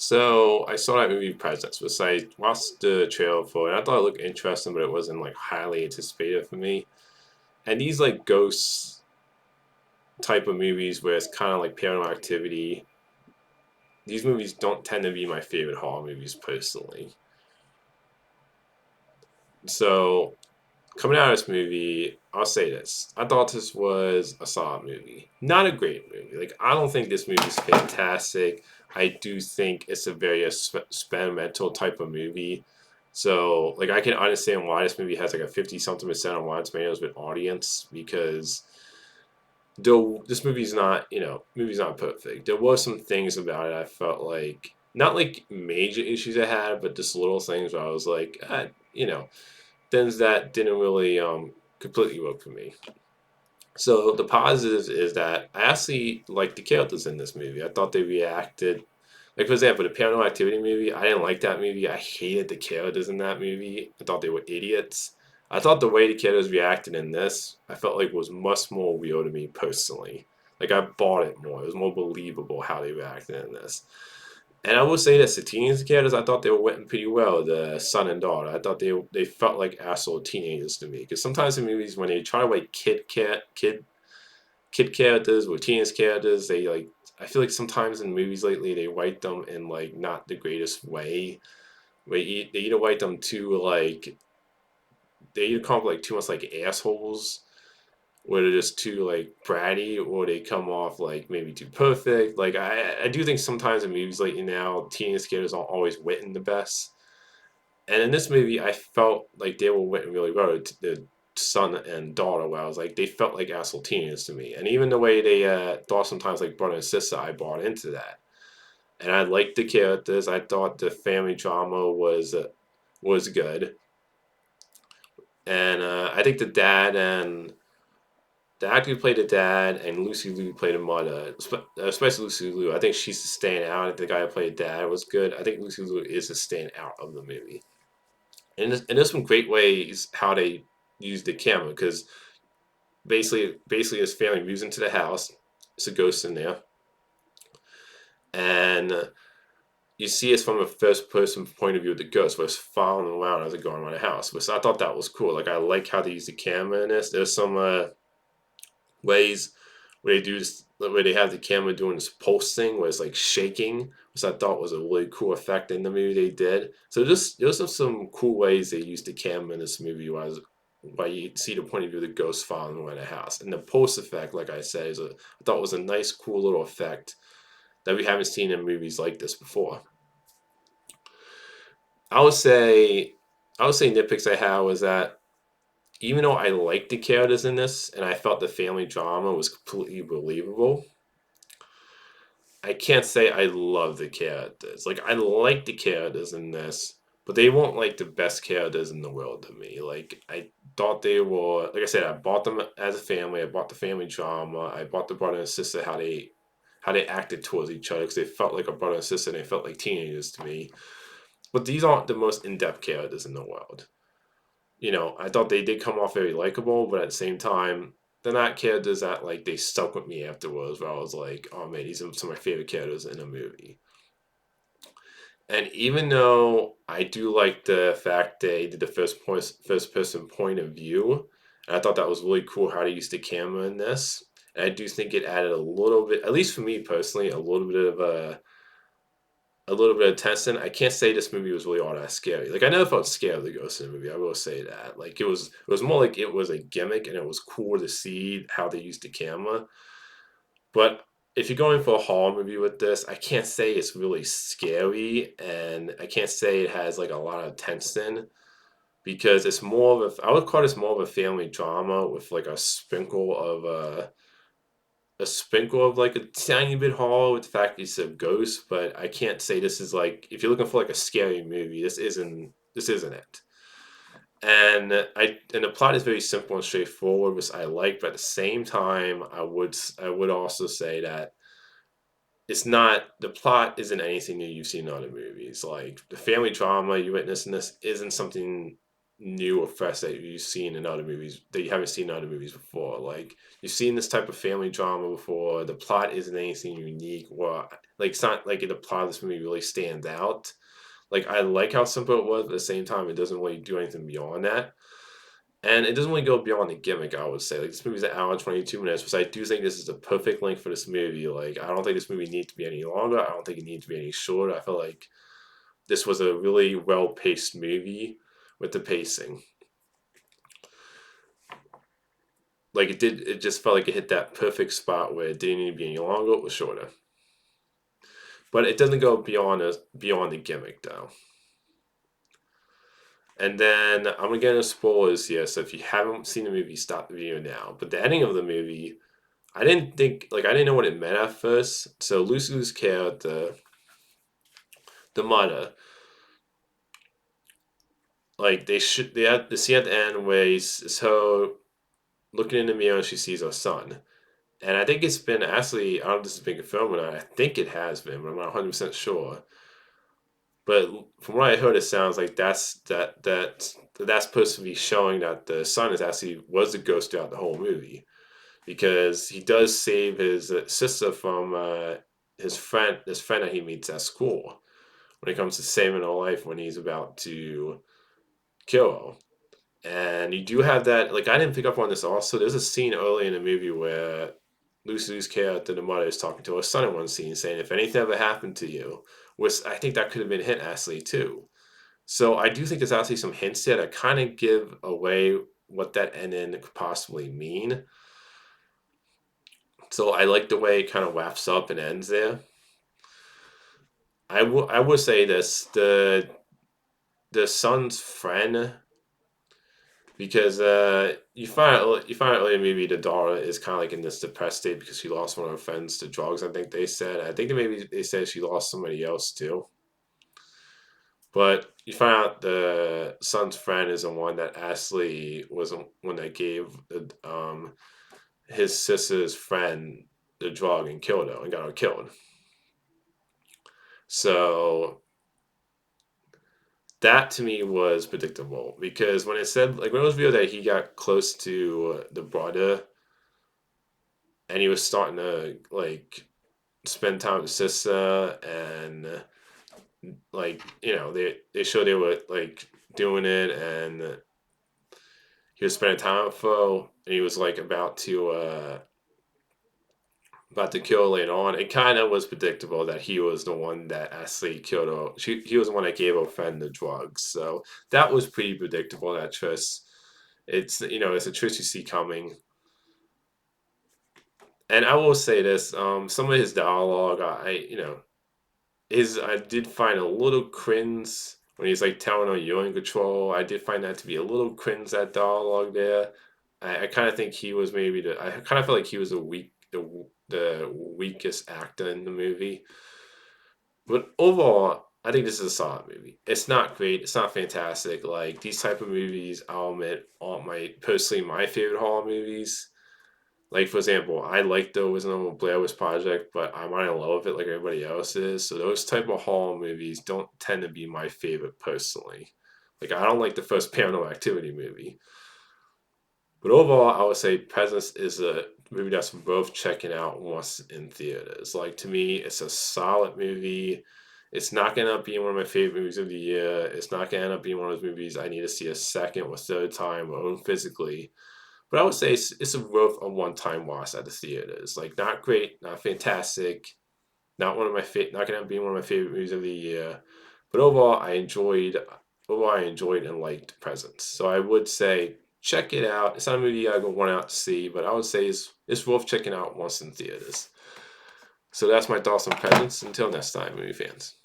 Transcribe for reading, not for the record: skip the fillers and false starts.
So I saw that movie Presents, which I watched the trailer for, and I thought it looked interesting, but it wasn't like highly anticipated for me. And these like ghost type of movies where it's kind of like paranormal activity, these movies don't tend to be my favorite horror movies personally. So coming out of this movie, I'll say this: I thought this was a solid movie, not a great movie. Like I don't think this movie is fantastic. I do think it's a very experimental type of movie. So like I can understand why this movie has like a 50 something percent on Rotten Tomatoes with audience because though this movie's not movie's not perfect. There was some things about it I felt like not like major issues I had, but just little things where I was like, things that didn't really completely work for me. So the positives is that I actually liked the characters in this movie. I thought they reacted like for example, the Paranormal Activity movie. I didn't like that movie. I hated the characters in that movie. I thought they were idiots. I thought the way the characters reacted in this, I felt like was much more real to me personally. Like I bought it more. It was more believable how they reacted in this. And I will say that the teenage characters, I thought they were written pretty well. The son and daughter, I thought they felt like asshole teenagers to me. Because sometimes in movies when they try to write kid characters or teenage characters, they like I feel like sometimes in movies lately they write them in like not the greatest way. Where they either write them too like they either come up like too much like assholes, where they're just too like bratty, or they come off like maybe too perfect. Like I do think sometimes in movies lately now, teenage characters aren't always written the best. And in this movie, I felt like they were written really well. The son and daughter, where I was like, they felt like asshole teenagers to me. And even the way they thought sometimes like brother and sister, I bought into that. And I liked the characters. I thought the family drama was good. And I think the actor who played the dad and Lucy Liu played the mother, especially Lucy Liu. I think she's the standout. The guy who played dad was good. I think Lucy Liu is the standout of the movie. And there's some great ways how they use the camera because basically his family moves into the house. It's a ghost in there, and you see it's from a first person point of view of the ghost, where it's following around as it going around the house. So I thought that was cool. Like I like how they use the camera in this. There's some ways where they do this, where they have the camera doing this pulse thing where it's like shaking, which I thought was a really cool effect in the movie they did. So just there's some cool ways they used the camera in this movie where you see the point of view of the ghost following around the house. And the pulse effect, like I said, I thought was a nice, cool little effect that we haven't seen in movies like this before. I would say I would say nitpicks I have was that even though I liked the characters in this and I felt the family drama was completely believable, I can't say I love the characters. Like I like the characters in this, but they weren't like the best characters in the world to me. Like I thought they were. Like I said, I bought them as a family. I bought the family drama. I bought the brother and sister how they acted towards each other because they felt like a brother and sister and they felt like teenagers to me. But these aren't the most in depth characters in the world. I thought they did come off very likable, but at the same time, they're not characters that like they stuck with me afterwards. Where I was like, oh man, these are some of my favorite characters in a movie. And even though I do like the fact they did the first person point of view, and I thought that was really cool how they used the camera in this. And I do think it added a little bit, at least for me personally, a little bit of tension. I can't say this movie was really all that scary. Like I never felt scared of the ghost in the movie. I will say that. Like it was more like it was a gimmick, and it was cool to see how they used the camera. But if you're going for a horror movie with this, I can't say it's really scary, and I can't say it has like a lot of tension because it's more of I would call this more of a family drama with like a sprinkle of like a tiny bit horror with the fact it's a ghost, but I can't say this is like if you're looking for like a scary movie, this isn't it. And the plot is very simple and straightforward, which I like, but at the same time, I would also say that it's not the plot isn't anything that you've seen in other movies. Like the family drama you witness in this isn't something new or fresh that you've seen in other movies that you haven't seen in other movies before. Like you've seen this type of family drama before. The plot isn't anything unique, or like it's not like the plot of this movie really stands out. Like I like how simple it was, but at the same time, it doesn't really do anything beyond that. And it doesn't really go beyond the gimmick, I would say. Like this movie's an hour and 22 minutes, which I do think this is the perfect length for this movie. Like I don't think this movie needs to be any longer. I don't think it needs to be any shorter. I feel like this was a really well paced movie with the pacing. Like it just felt like it hit that perfect spot where it didn't need to be any longer or shorter. But it doesn't go beyond the gimmick though. And then I'm gonna get into spoilers here, so if you haven't seen the movie, stop the video now. But the ending of the movie, I didn't know what it meant at first. So Lucy's character, the mother, like they had the scene at the end where he's so looking in the mirror and she sees her son. And I think it's been actually, I don't know if this has been confirmed or not. I think it has been, but I'm not 100% sure. But from what I heard, it sounds like that's supposed to be showing that the son is actually was the ghost throughout the whole movie, because he does save his sister from his friend that he meets at school when it comes to saving her life when he's about to kill her. And you do have that. Like I didn't pick up on this. Also, there's a scene early in the movie where Lucy's character, the mother, is talking to her son in one scene, saying, "If anything ever happened to you," which I think that could have been a hint actually too. So I do think there's actually some hints there that kind of give away what that ending could possibly mean. So I like the way it kind of wraps up and ends there. I would say this: the son's friend, because you find out earlier maybe the daughter is kind of like in this depressed state because she lost one of her friends to drugs. I think they said. I think that maybe they said she lost somebody else too. But you find out the son's friend is the one that actually was the one that gave his sister's friend the drug and killed her and got her killed. So that to me was predictable, because when it said, like, when it was revealed that he got close to the brother and he was starting to like spend time with his sister, and like they showed they were like doing it, and he was spending time with her, and he was like about to kill her later on. It kind of was predictable that he was the one that actually killed her. He was the one that gave her friend the drugs. So that was pretty predictable. That twist. It's a twist you see coming. And I will say this: some of his dialogue, I did find a little cringe when he's like telling her you're in control. I did find that to be a little cringe, that dialogue there. I kind of think he was maybe I kind of feel like he was the weakest actor in the movie. But overall, I think this is a solid movie. It's not great. It's not fantastic. Like these type of movies, I'll admit, aren't my favorite horror movies. Like for example, I like the original Blair Witch Project, but I'm not in love with it like everybody else is. So those type of horror movies don't tend to be my favorite personally. Like I don't like the first Paranormal Activity movie. But overall, I would say Presence is a movie that's worth checking out once in theaters. Like to me, it's a solid movie. It's not gonna end up being one of my favorite movies of the year. It's not gonna end up being one of those movies I need to see a second or third time or own physically. But I would say it's a worth a one-time watch at the theaters. Like not great, not fantastic, not gonna be one of my favorite movies of the year. But overall I enjoyed and liked Presence. So I would say check it out. It's not a movie I go run out to see, but I would say it's worth checking out once in theaters. So that's my thoughts on Presence. Until next time, movie fans.